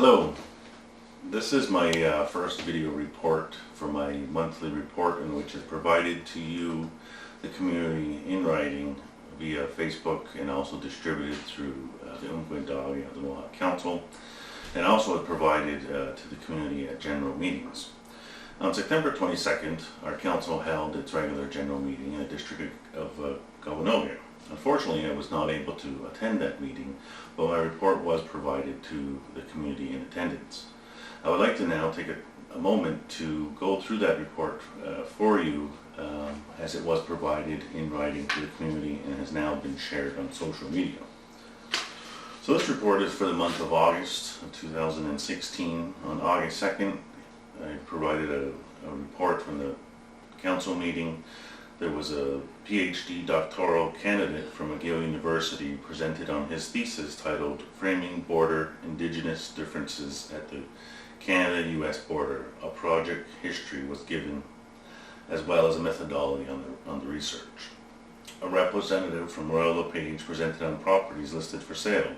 Hello, this is my first video report for my monthly report, in which is provided to you, the community, in writing via Facebook, and also distributed through the the Mohawk Council, and also provided to the community at general meetings. On September 22nd, our council held its regular general meeting in the district of Gawanoga. Unfortunately, I was not able to attend that meeting, but my report was provided to the community in attendance. I would like to now take a moment to go through that report for you, as it was provided in writing to the community and has now been shared on social media. So this report is for the month of August of 2016. On August 2nd, I provided a report from the council meeting. There was a PhD doctoral candidate from McGill University presented on his thesis titled Framing Border Indigenous Differences at the Canada-US Border. A project history was given, as well as a methodology on the research. A representative from Royal LePage presented on properties listed for sale.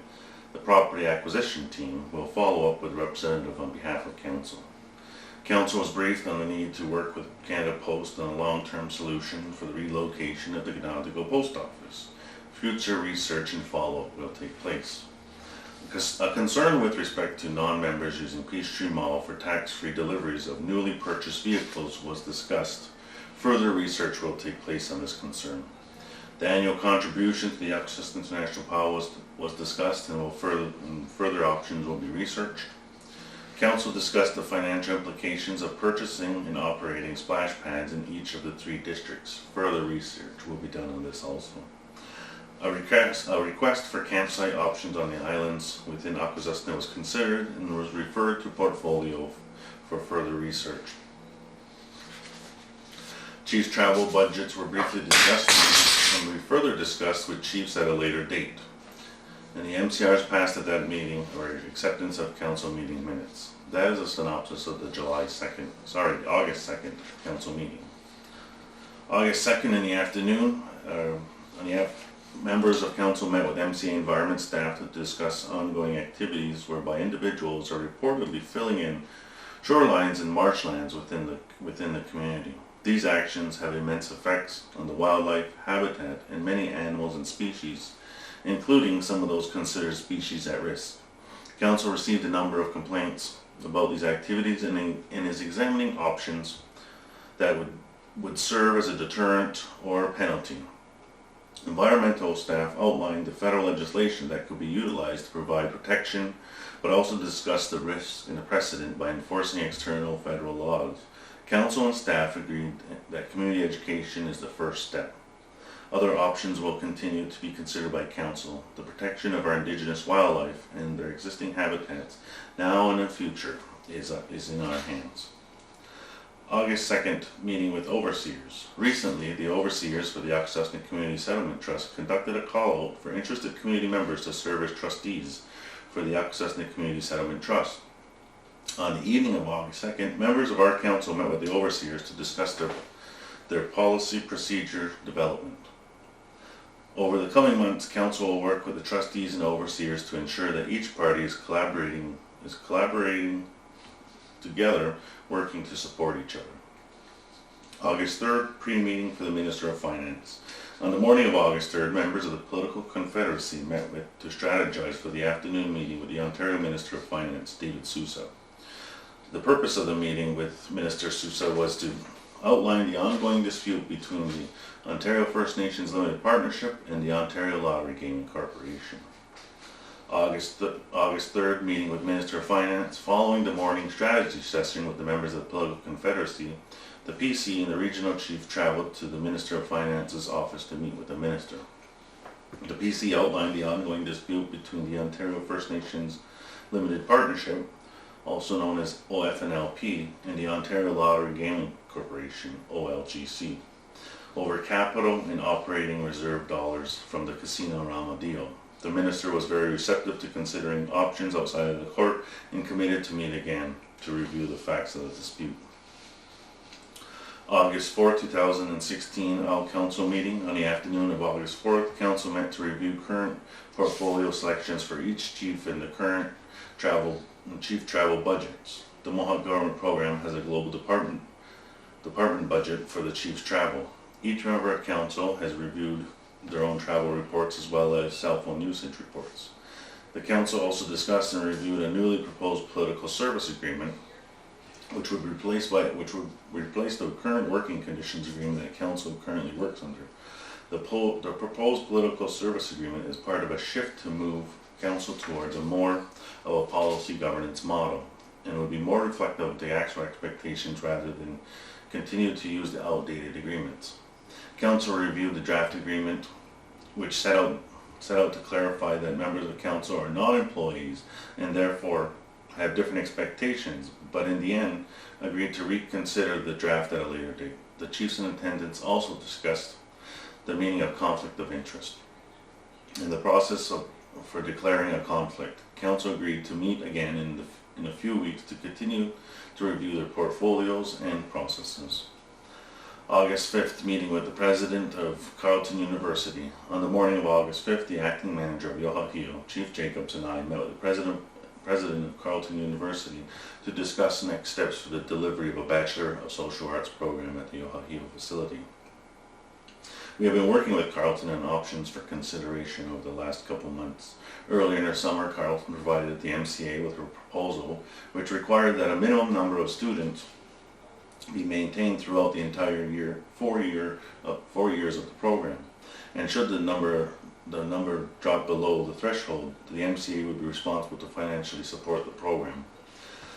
The property acquisition team will follow up with a representative on behalf of council. Council was briefed on the need to work with Canada Post on a long-term solution for the relocation of the Gawanoga Post Office. Future research and follow-up will take place. A concern with respect to non-members using Peachtree Mall for tax-free deliveries of newly purchased vehicles was discussed. Further research will take place on this concern. The annual contribution to the Access International Power was discussed, and further options will be researched. Council discussed the financial implications of purchasing and operating splash pads in each of the 3 districts. Further research will be done on this also. A request for campsite options on the islands within Akwesasne was considered and was referred to portfolio for further research. Chiefs' travel budgets were briefly discussed and will be further discussed with chiefs at a later date. And the MCRs passed at that meeting, or acceptance of council meeting minutes. That is a synopsis of the August 2nd council meeting. August 2nd in the afternoon, members of council met with MCA environment staff to discuss ongoing activities whereby individuals are reportedly filling in shorelines and marshlands within the community. These actions have immense effects on the wildlife, habitat, and many animals and species, including some of those considered species at risk. Council received a number of complaints about these activities and is examining options that would serve as a deterrent or a penalty. Environmental staff outlined the federal legislation that could be utilized to provide protection, but also discussed the risks and the precedent by enforcing external federal laws. Council and staff agreed that community education is the first step. Other options will continue to be considered by council. The protection of our indigenous wildlife and their existing habitats, now and in the future, is in our hands. August 2nd, meeting with overseers. Recently, the overseers for the Akwesasne Community Settlement Trust conducted a call-out for interested community members to serve as trustees for the Akwesasne Community Settlement Trust. On the evening of August 2nd, members of our council met with the overseers to discuss their policy procedure development. Over the coming months, council will work with the trustees and overseers to ensure that each party is collaborating together, working to support each other. August 3rd, pre-meeting for the Minister of Finance. On the morning of August 3rd, members of the Political Confederacy met to strategize for the afternoon meeting with the Ontario Minister of Finance, David Sousa. The purpose of the meeting with Minister Sousa was to outline the ongoing dispute between the Ontario First Nations Limited Partnership and the Ontario Lottery Gaming Corporation. August 3rd, meeting with Minister of Finance. Following the morning strategy session with the members of the Political Confederacy, the PC and the regional chief traveled to the Minister of Finance's office to meet with the minister. The PC outlined the ongoing dispute between the Ontario First Nations Limited Partnership, also known as OFNLP, and the Ontario Lottery Gaming Corporation, OLGC, over capital and operating reserve dollars from the Casino Rama deal. The minister was very receptive to considering options outside of the court and committed to meet again to review the facts of the dispute. August 4, 2016, All Council meeting. On the afternoon of August 4th, Council met to review current portfolio selections for each chief and the current travel and chief travel budgets. The Mohawk Government Program has a global department budget for the chief's travel. Each member of council has reviewed their own travel reports as well as cell phone usage reports. The council also discussed and reviewed a newly proposed political service agreement, which would replace the current working conditions agreement that council currently works under. The proposed political service agreement is part of a shift to move council towards more of a policy governance model, and would be more reflective of the actual expectations rather than continue to use the outdated agreements. Council reviewed the draft agreement, which set out to clarify that members of council are not employees and therefore have different expectations, but in the end agreed to reconsider the draft at a later date. The chiefs in attendance also discussed the meaning of conflict of interest. In the process for declaring a conflict, council agreed to meet again in a few weeks to continue to review their portfolios and processes. August 5th, meeting with the president of Carleton University. On the morning of August 5th, the acting manager of Yohahio, Chief Jacobs, and I met with the president of Carleton University to discuss next steps for the delivery of a Bachelor of Social Arts program at the Yohahio facility. We have been working with Carleton on options for consideration over the last couple months. Earlier in the summer, Carleton provided the MCA with a proposal which required that a minimum number of students be maintained throughout the entire year, 4 years of the program. And should the number drop below the threshold, the MCA would be responsible to financially support the program.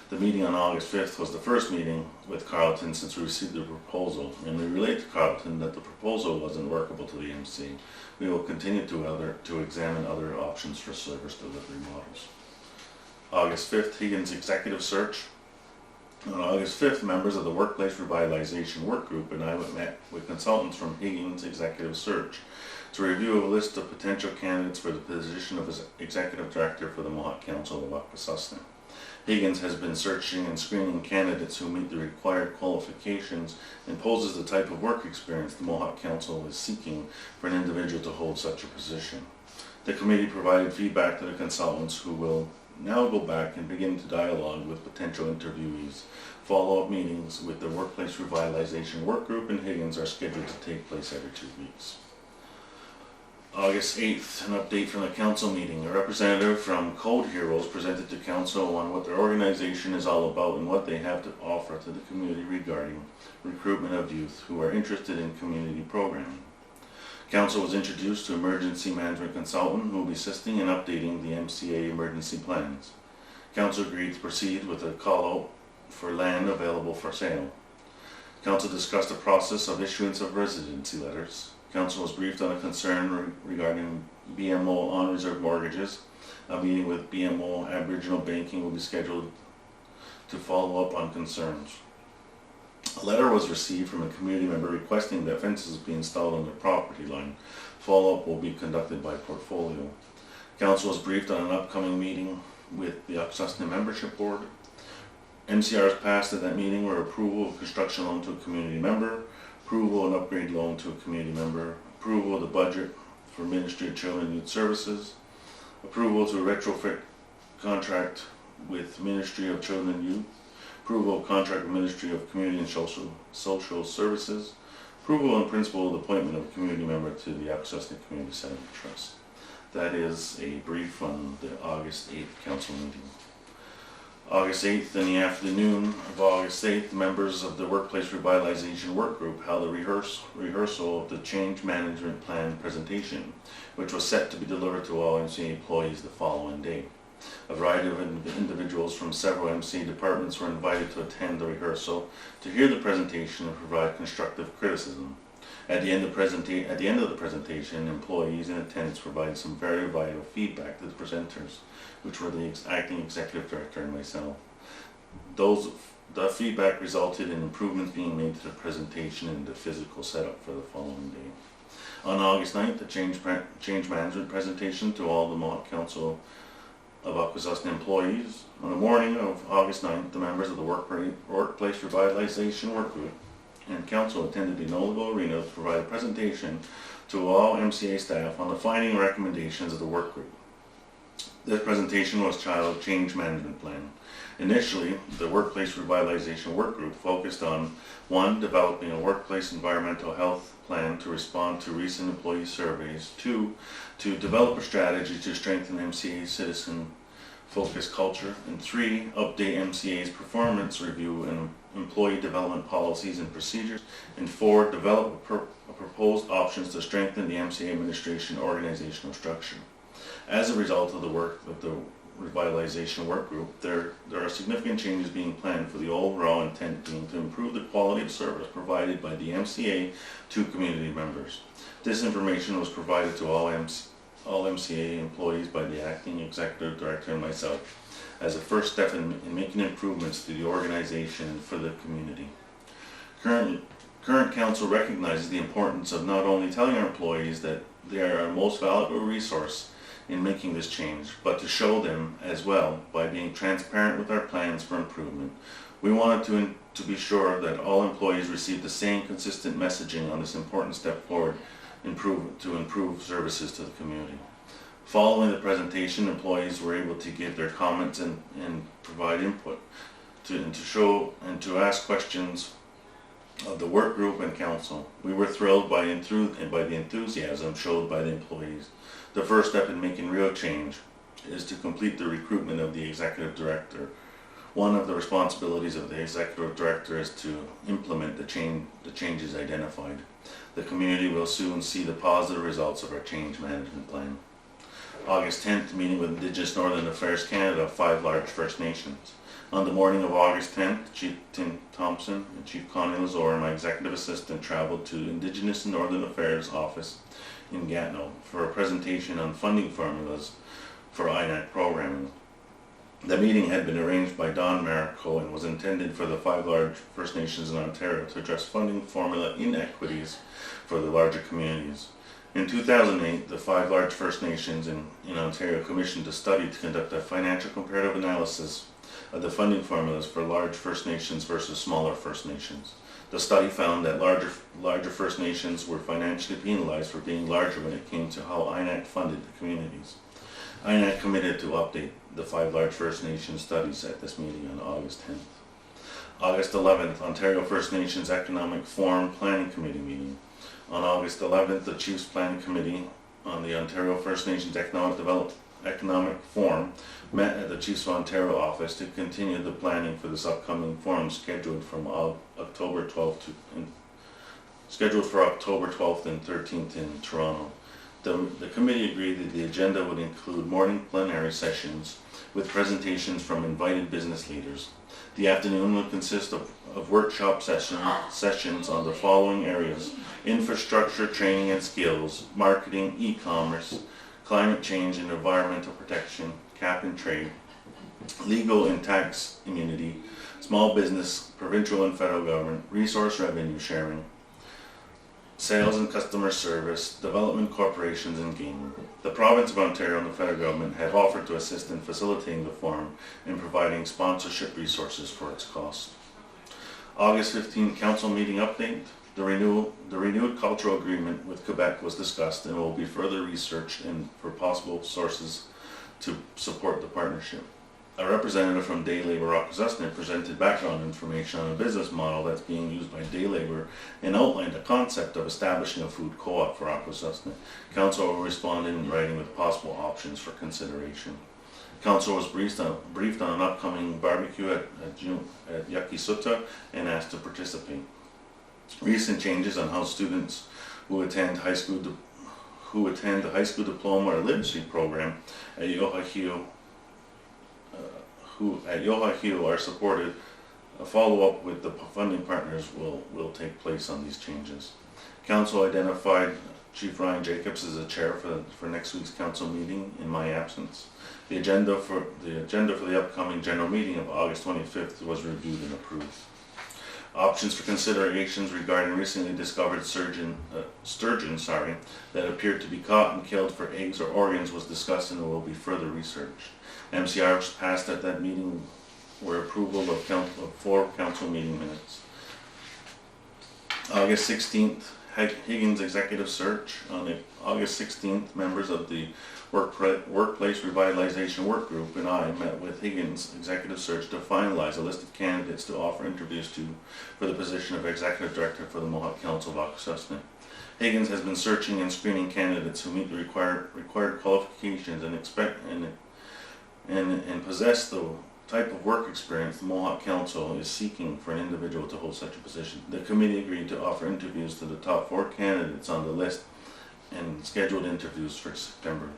The meeting on August 5th was the first meeting with Carleton since we received the proposal, and we relayed to Carleton that the proposal wasn't workable to the MCA. We will continue to examine other options for service delivery models. August 5th, Higgins Executive Search. On August 5th, members of the Workplace Revitalization Work Group and I met with consultants from Higgins Executive Search to review a list of potential candidates for the position of Executive Director for the Mohawk Council of Akwesasne. Higgins has been searching and screening candidates who meet the required qualifications and poses the type of work experience the Mohawk Council is seeking for an individual to hold such a position. The committee provided feedback to the consultants, who will now go back and begin to dialogue with potential interviewees. Follow-up meetings with the Workplace Revitalization Work Group in Higgins are scheduled to take place every 2 weeks. August 8th, an update from the council meeting. A representative from Code Heroes presented to council on what their organization is all about and what they have to offer to the community regarding recruitment of youth who are interested in community programming. Council was introduced to emergency management consultant who will be assisting and updating the MCA emergency plans. Council agreed to proceed with a call-out for land available for sale. Council discussed the process of issuance of residency letters. Council was briefed on a concern regarding BMO on-reserve mortgages. A meeting with BMO Aboriginal Banking will be scheduled to follow up on concerns. A letter was received from a community member requesting that fences be installed on their property line. Follow-up will be conducted by portfolio. Council was briefed on an upcoming meeting with the Akwesasne Membership Board. MCRs passed at that meeting were approval of construction loan to a community member, approval and upgrade loan to a community member, approval of the budget for Ministry of Children and Youth Services, approval to a retrofit contract with Ministry of Children and Youth, approval of contract with Ministry of Community and Social Services, approval and principle of the appointment of a community member to the Akwesasne Community Settlement Trust. That is a brief on the August 8th council meeting. August 8th, in the afternoon of August 8th, members of the Workplace Revitalization Work Group held a rehearsal of the Change Management Plan presentation, which was set to be delivered to all MCA employees the following day. A variety of individuals from several MCA departments were invited to attend the rehearsal to hear the presentation and provide constructive criticism. At the end of the presentation, employees in attendance provided some very vital feedback to the presenters, which were the acting executive director and myself. The feedback resulted in improvements being made to the presentation and the physical setup for the following day. On August 9th, the change management presentation to all the Mohawk Council of Akwesasne employees. On the morning of August 9th, the members of the Workplace Revitalization Work Group and Council attended the Noligo Arena to provide a presentation to all MCA staff on the finding and recommendations of the work group. This presentation was titled Change Management Plan. Initially, the Workplace Revitalization Work Group focused on 1. Developing a workplace environmental health plan to respond to recent employee surveys, 2. To develop a strategy to strengthen MCA's citizen-focused culture, and 3. Update MCA's performance review and employee development policies and procedures, and 4. Develop proposed options to strengthen the MCA administration organizational structure. As a result of the work of the Revitalization Work Group, there are significant changes being planned for the overall intent being to improve the quality of service provided by the MCA to community members. This information was provided to all MCA employees by the Acting Executive Director and myself as a first step in making improvements to the organization and for the community. Current council recognizes the importance of not only telling our employees that they are our most valuable resource in making this change, but to show them as well by being transparent with our plans for improvement. We wanted to be sure that all employees receive the same consistent messaging on this important step forward to improve services to the community. Following the presentation, employees were able to give their comments and provide input to ask questions of the work group and council. We were thrilled by the enthusiasm showed by the employees. The first step in making real change is to complete the recruitment of the executive director. One of the responsibilities of the executive director is to implement the changes identified. The community will soon see the positive results of our change management plan. August 10th, meeting with Indigenous Northern Affairs Canada of 5 large First Nations. On the morning of August 10th, Chief Tim Thompson and Chief Connie Lazore, my executive assistant, traveled to Indigenous Northern Affairs office in Gatineau for a presentation on funding formulas for INAC programming. The meeting had been arranged by Don Marico and was intended for the 5 large First Nations in Ontario to address funding formula inequities for the larger communities. In 2008, the 5 large First Nations in Ontario commissioned a study to conduct a financial comparative analysis of the funding formulas for large First Nations versus smaller First Nations. The study found that larger First Nations were financially penalized for being larger when it came to how INAC funded the communities. INAC committed to update the 5 large First Nations studies at this meeting on August 10th. August 11th, Ontario First Nations Economic Forum Planning Committee meeting. On August 11th, the Chiefs Planning Committee on the Ontario First Nations Economic Forum met at the Chiefs of Ontario office to continue the planning for this upcoming forum scheduled for October 12th and 13th in Toronto. The committee agreed that the agenda would include morning plenary sessions with presentations from invited business leaders. The afternoon would consist of workshop sessions on the following areas: infrastructure, training and skills, marketing, e-commerce, climate change and environmental protection, cap and trade, legal and tax immunity, small business, provincial and federal government, resource revenue sharing, sales and customer service, development corporations and gaming. The province of Ontario and the federal government have offered to assist in facilitating the forum and providing sponsorship resources for its cost. August 15 council meeting update. The renewed cultural agreement with Quebec was discussed and will be further researched and for possible sources to support the partnership. A representative from Day Labor Akwesasne presented background information on a business model that's being used by Day Labor and outlined the concept of establishing a food co-op for Akwesasne. Council will respond in writing with possible options for consideration. Council was briefed on an upcoming barbecue at Yakisuta and asked to participate. Recent changes on how students who attend the high school diploma or literacy program at Yohahio are supported. A follow-up with the funding partners will take place on these changes. Council identified Chief Ryan Jacobs as a chair for next week's council meeting in my absence. The agenda for the upcoming general meeting of August 25th was reviewed and approved. Options for considerations regarding recently discovered sturgeon that appeared to be caught and killed for eggs or organs was discussed and will be further researched. MCR was passed at that meeting were approval of 4 council meeting minutes. August 16th, Higgins Executive Search. On August 16th, members of the Workplace Revitalization Work Group and I met with Higgins Executive Search to finalize a list of candidates to offer interviews to for the position of Executive Director for the Mohawk Council of Akwesasne. Higgins has been searching and screening candidates who meet the required qualifications and possess the type of work experience the Mohawk Council is seeking for an individual to hold such a position. The committee agreed to offer interviews to the top 4 candidates on the list and scheduled interviews for September.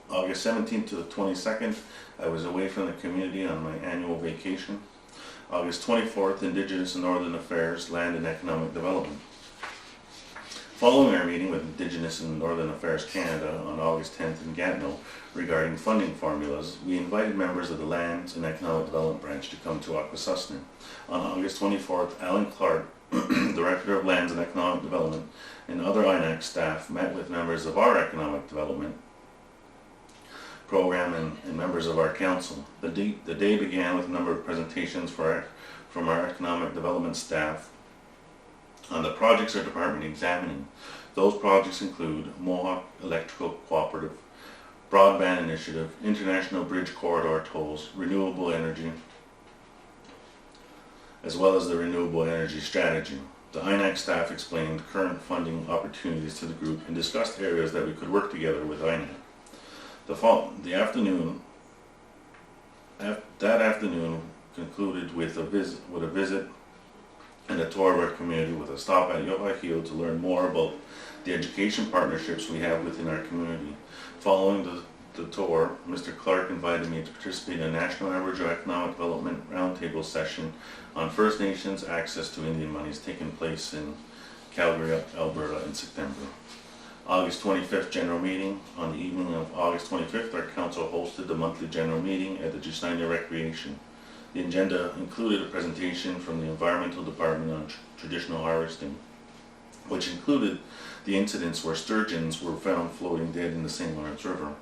August 17th to the 22nd, I was away from the community on my annual vacation. August 24th, Indigenous and Northern Affairs, Land and Economic Development. Following our meeting with Indigenous and Northern Affairs Canada on August 10th in Gatineau regarding funding formulas, we invited members of the Lands and Economic Development branch to come to Akwesasne. On August 24th, Alan Clark, Director of Lands and Economic Development, and other INAC staff met with members of our Economic Development program and members of our council. The day began with a number of presentations from our Economic Development staff on the projects our department examining. Those projects include Mohawk Electrical Cooperative, Broadband Initiative, International Bridge Corridor tolls, renewable energy, as well as the renewable energy strategy. The INAC staff explained current funding opportunities to the group and discussed areas that we could work together with INAC. That afternoon concluded with a visit and a tour of our community with a stop at Yohahio to learn more about the education partnerships we have within our community. Following the tour, Mr. Clark invited me to participate in a National Aboriginal Economic Development Roundtable session on First Nations access to Indian monies taking place in Calgary, Alberta in September. August 25th general meeting. On the evening of August 25th, our council hosted the monthly general meeting at the Gisina Recreation. The agenda included a presentation from the Environmental Department on traditional harvesting, which included the incidents where sturgeons were found floating dead in the St. Lawrence River.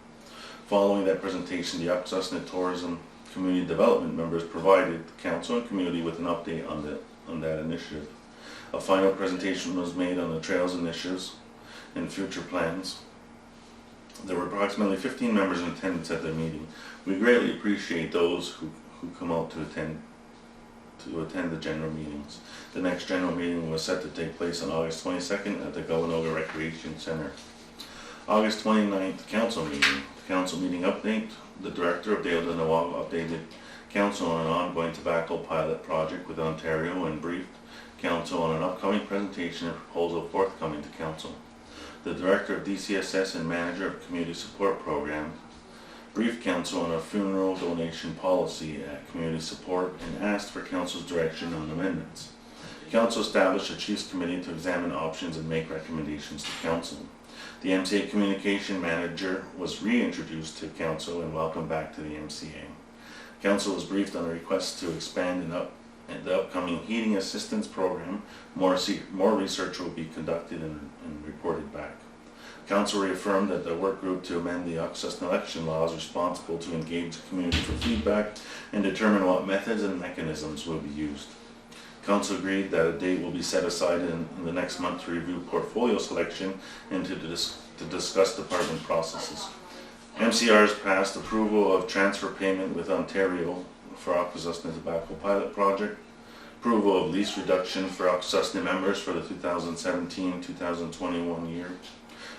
Following that presentation, the Akwesasne Tourism Community Development members provided the council and community with an update on that initiative. A final presentation was made on the trails initiatives and future plans. There were approximately 15 members in attendance at the meeting. We greatly appreciate those who come out to attend the general meetings. The next general meeting was set to take place on August 22nd at the Gawanoga Recreation Center. August 29th, council meeting. Council meeting update. The Director of Dale Nawaga updated council on an ongoing tobacco pilot project with Ontario and briefed council on an upcoming presentation and proposal forthcoming to council. The Director of DCSS and Manager of Community Support Program briefed council on a funeral donation policy at community support and asked for council's direction on amendments. Council established a Chiefs Committee to examine options and make recommendations to council. The MCA Communication Manager was reintroduced to council and welcomed back to the MCA. Council was briefed on a request to expand the upcoming heating assistance program. More research will be conducted and reported back. Council reaffirmed that the work group to amend the Akwesasne election law is responsible to engage the community for feedback and determine what methods and mechanisms will be used. Council agreed that a date will be set aside in the next month to review portfolio selection and to discuss department processes. MCR has passed approval of transfer payment with Ontario for Akwesasne Tobacco Pilot Project, approval of lease reduction for Akwesasne members for the 2017-2021 year,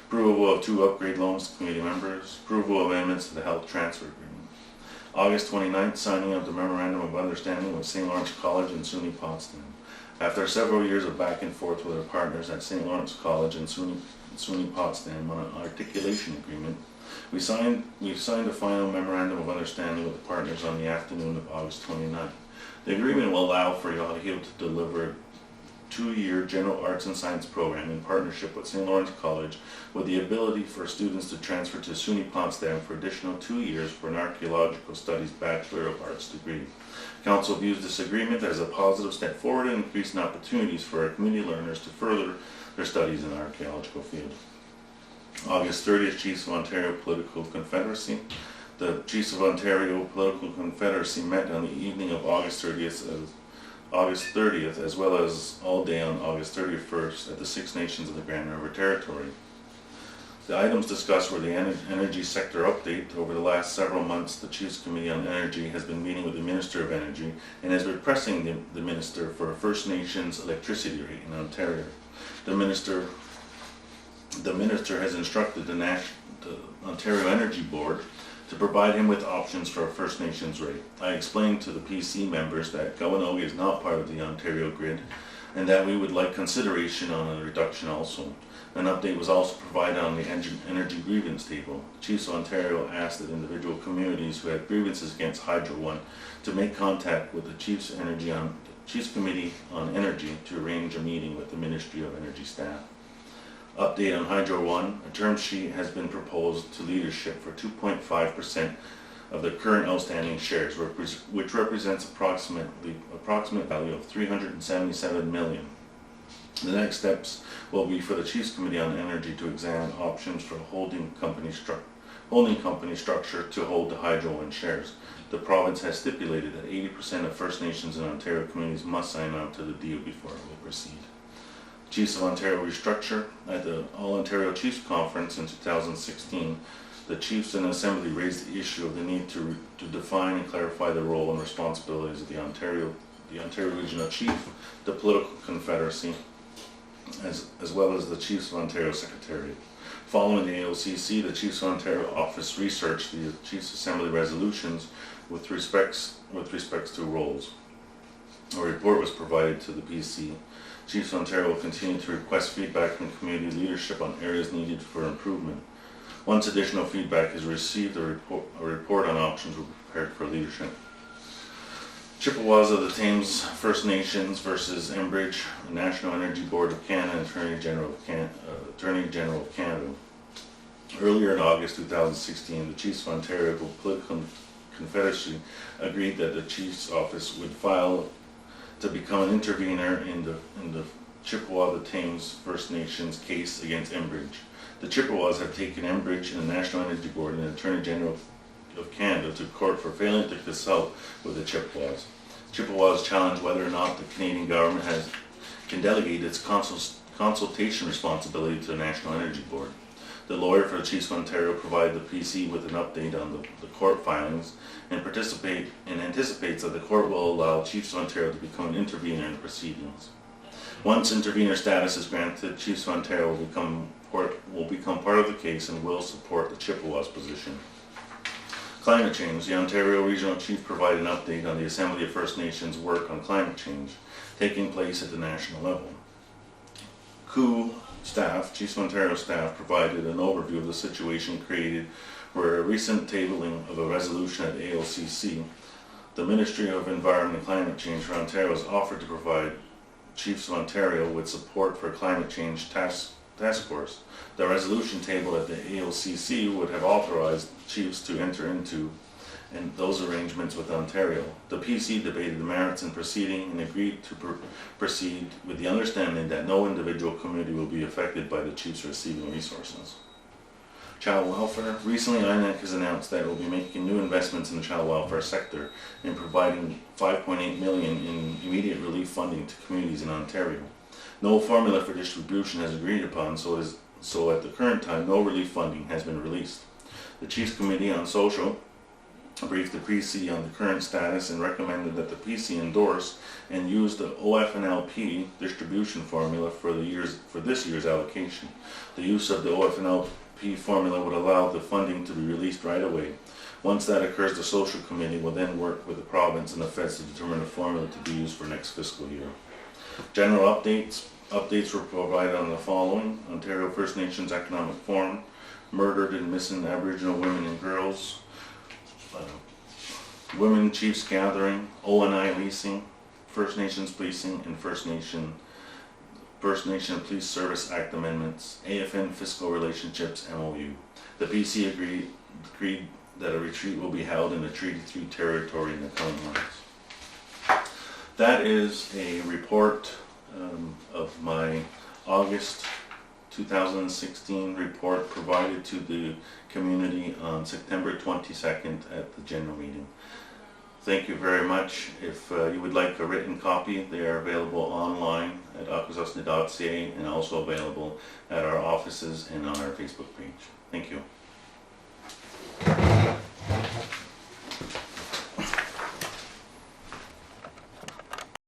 approval of 2 upgrade loans to community members, approval of amendments to the health transfer agreement. August 29th, signing of the Memorandum of Understanding with St. Lawrence College and SUNY Potsdam. After several years of back and forth with our partners at St. Lawrence College and SUNY Potsdam on an articulation agreement, we signed a final Memorandum of Understanding with the partners on the afternoon of August 29th. The agreement will allow for Yohahio to deliver 2-year general arts and science program in partnership with St. Lawrence College, with the ability for students to transfer to SUNY Potsdam for additional 2 years for an archaeological studies Bachelor of Arts degree. Council views this agreement as a positive step forward and increasing opportunities for our community learners to further their studies in the archaeological field. August 30th, Chiefs of Ontario Political Confederacy. The Chiefs of Ontario Political Confederacy met on the evening of August 30th August 30th, as well as all day on August 31st at the Six Nations of the Grand River Territory. The items discussed were the energy sector update. Over the last several months, the Chiefs Committee on Energy has been meeting with the Minister of Energy and has been pressing the Minister for a First Nations electricity rate in Ontario. The Minister has instructed the Ontario Energy Board to provide him with options for a First Nations rate. I explained to the PC members that Kawanog is not part of the Ontario grid and that we would like consideration on a reduction also. An update was also provided on the energy grievance table. The Chiefs of Ontario asked that individual communities who had grievances against Hydro One to make contact with the Chiefs Committee on Energy to arrange a meeting with the Ministry of Energy staff. Update on Hydro One: a term sheet has been proposed to leadership for 2.5% of the current outstanding shares, which represents approximate value of $377 million. The next steps will be for the Chiefs Committee on Energy to examine options for a holding company structure to hold the Hydro One shares. The province has stipulated that 80% of First Nations and Ontario communities must sign on to the deal before it will proceed. Chiefs of Ontario restructure. At the All Ontario Chiefs Conference in 2016, the Chiefs and Assembly raised the issue of the need to define and clarify the role and responsibilities of the Ontario Regional Chief, the political confederacy, as well as the Chiefs of Ontario Secretariat. Following the AOCC, the Chiefs of Ontario office researched the Chiefs Assembly resolutions with respects to roles. A report was provided to the PC. Chiefs of Ontario will continue to request feedback from community leadership on areas needed for improvement. Once additional feedback is received, a report on options will be prepared for leadership. Chippewas of the Thames First Nations versus Enbridge, the National Energy Board of Canada, and Attorney General of Canada. Earlier in August 2016, the Chiefs of Ontario Political Confederacy agreed that the Chiefs Office would file to become an intervener in the Chippewa of the Thames First Nations case against Enbridge. The Chippewas have taken Enbridge and the National Energy Board and the Attorney General of Canada to court for failing to consult with the Chippewas. Chippewas challenge whether or not the Canadian government can delegate its consultation responsibility to the National Energy Board. The lawyer for the Chiefs of Ontario provided the PC with an update on the court filings and anticipates that the court will allow Chiefs of Ontario to become an intervener in the proceedings. Once intervener status is granted, Chiefs of Ontario will become part of the case and will support the Chippewas' position. Climate change. The Ontario Regional Chief provided an update on the Assembly of First Nations work on climate change taking place at the national level. Chiefs of Ontario staff provided an overview of the situation created where a recent tabling of a resolution at AOCC, the Ministry of Environment and Climate Change for Ontario has offered to provide Chiefs of Ontario with support for a climate change task force. The resolution tabled at the AOCC would have authorized Chiefs to enter into those arrangements with Ontario. The PC debated the merits in proceeding and agreed to proceed with the understanding that no individual community will be affected by the Chiefs receiving resources. Child welfare. Recently, INEC has announced that it will be making new investments in the child welfare sector and providing $5.8 million in immediate relief funding to communities in Ontario. No formula for distribution has agreed upon, so at the current time, no relief funding has been released. The Chiefs Committee on Social briefed the PC on the current status and recommended that the PC endorse and use the OFNLP distribution formula for this year's allocation. The use of the OFNLP formula would allow the funding to be released right away. Once that occurs, the Social Committee will then work with the province and the feds to determine the formula to be used for next fiscal year. General updates. Updates were provided on the following: Ontario First Nations Economic Forum, murdered and missing Aboriginal women and girls, Women Chiefs Gathering, ONI leasing, First Nations policing, and First Nation Police Service Act amendments, AFN Fiscal Relationships MOU. The PC agreed that a retreat will be held in the Treaty 3 territory in the coming months. That is a report of my August 2016 report provided to the community on September 22nd at the general meeting. Thank you very much. If you would like a written copy, they are available online at akwesasne.ca and also available at our offices and on our Facebook page. Thank you.